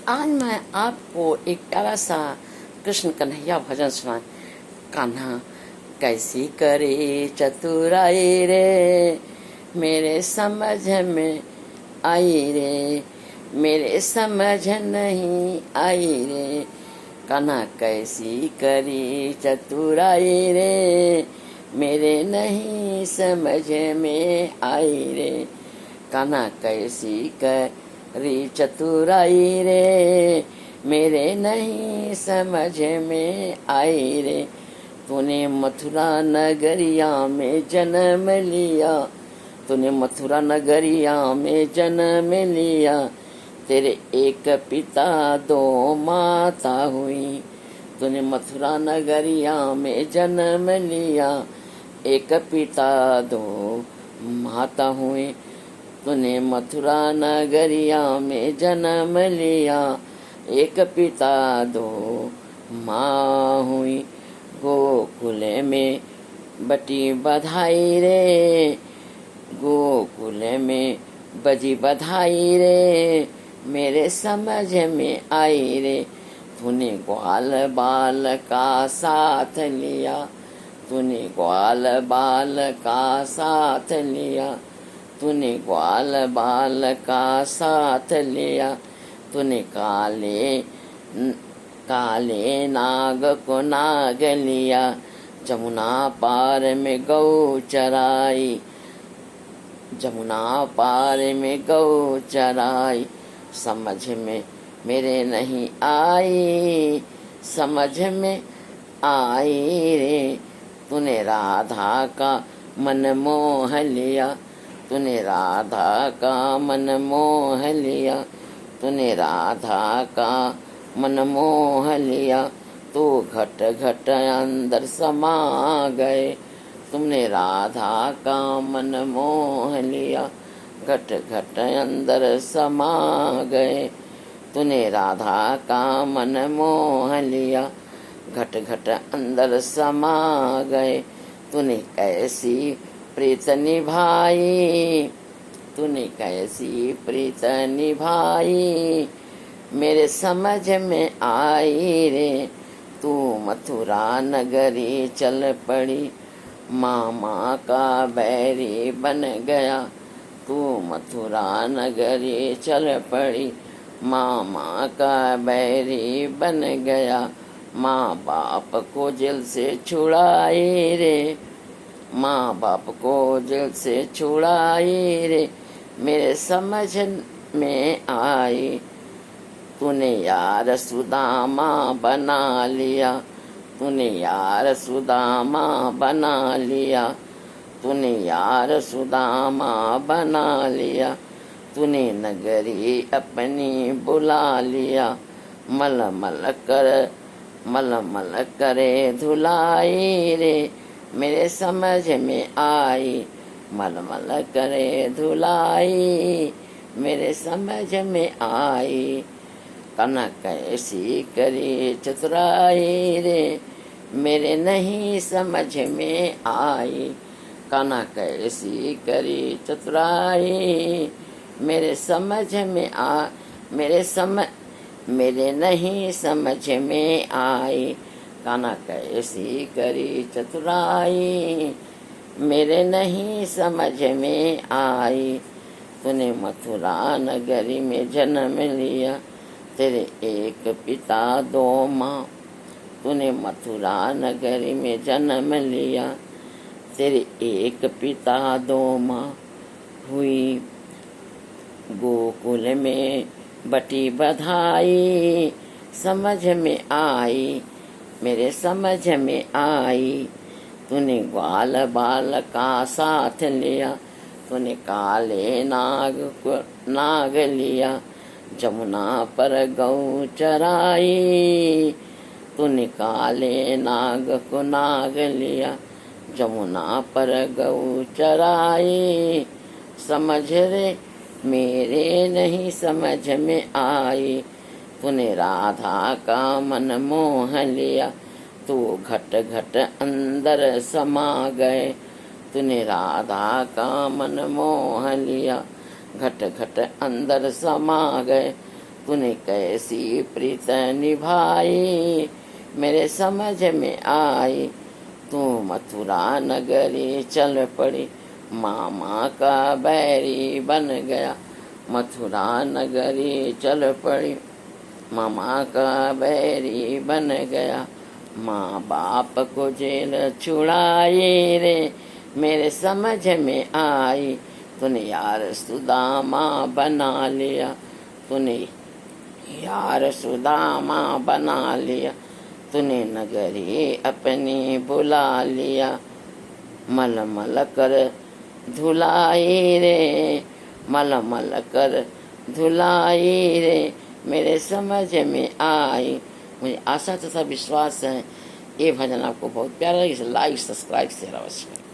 आज मैं आपको एक प्यारा सा कृष्ण कन्हैया भजन सुना। कान्हा कैसी करे चतुराई रे, मेरे समझ में आई रे, मेरे समझ नहीं आई रे। कान्हा कैसी करी चतुराई रे, मेरे नहीं समझ में आई रे। कान्हा कैसी करी चतुराई रे, मेरे नहीं समझ में आई रे। तूने मथुरा नगरिया में जन्म लिया, तूने मथुरा नगरिया में जन्म लिया। तेरे एक पिता दो माता हुई, तूने मथुरा नगरिया में जन्म लिया। एक पिता दो माता हुई, तूने मथुरा नगरिया में जन्म लिया। एक पिता दो माँ हुई, गोकुल में बटी बधाई रे, गोकुल में बजी बधाई रे, मेरे समझ में आई रे। तूने ग्वाल बाल का साथ लिया, तूने ग्वाल बाल का साथ लिया, तूने ग्वाल बाल का साथ लिया। तूने काले काले नाग को नाग लिया, जमुना पार में गौ चराई, जमुना पार में गौ चराई। समझ में मेरे नहीं आई, समझ में आई रे। तूने राधा का मन मोह लिया, तूने राधा का मन मोह लिया, तूने राधा का मन मोह लिया। तो घट घट अंदर समा गए, तुमने राधा का मन मोह लिया। घट घट अंदर समा गए, तूने राधा का मन मोह लिया। घट घट अंदर समा गए, तूने कैसी प्रीत निभाई, तूने कैसी प्रीत निभाई, मेरे समझ में आई रे। तू मथुरा नगरी चल पड़ी, मामा का बैरी बन गया। तू मथुरा नगरी चल पड़ी, मामा का बैरी बन गया। माँ बाप को जेल से छुड़ाई रे, माँ बाप को जेल से छुड़ाई रे, मेरे समझ में आई। तूने यार सुदामा बना लिया, तूने यार सुदामा बना लिया, तूने यार सुदामा बना लिया। तूने नगरी अपनी बुला लिया, मल मल कर मल मल करे धुलाई रे, मेरे समझ में आई। मल मल करे धुलाई, मेरे समझ में आई। कान्हा कैसी करी चतुराई रे, मेरे नहीं समझ में आई। कान्हा कैसी करी चतुराई, मेरे समझ में आ मेरे नहीं समझ में आई। कान्हा कैसी करी चतुराई, मेरे नहीं समझ में आई। तूने मथुरा नगरी में जन्म लिया, तेरे एक पिता दो माँ, तूने मथुरा नगरी में जन्म लिया। तेरे एक पिता दो माँ हुई, गोकुल में बटी बधाई। समझ में आई, मेरे समझ में आई। तूने ग्वाल बाल का साथ लिया, तूने काले नाग को नाग लिया, जमुना पर गौ चराई। तूने काले नाग को नाग लिया, जमुना पर गौ चराई। समझ रे मेरे नहीं समझ में आई। तूने राधा का मन मोह लिया, तू घट घट अंदर समा गए। तूने राधा का मन मोह लिया, घट घट अंदर समा गए। तूने कैसी प्रीत निभाई मेरे समझ में आई। तू मथुरा नगरी चल पड़ी मामा का बैरी बन गया। मथुरा नगरी चल पड़ी मामा का बैरी बन गया। माँ बाप को जेल छुड़ाई रे मेरे समझ में आई। तूने यार सुदामा बना लिया। तूने यार सुदामा बना लिया। तूने नगरी अपनी बुला लिया। मल मल कर धुलाई रे मल मल कर धुलाई रे मेरे समझ में आई। मुझे आशा तथा विश्वास है ये भजन आपको बहुत प्यारा लगे। इसे लाइक सब्सक्राइब शेयर अवश्य करें।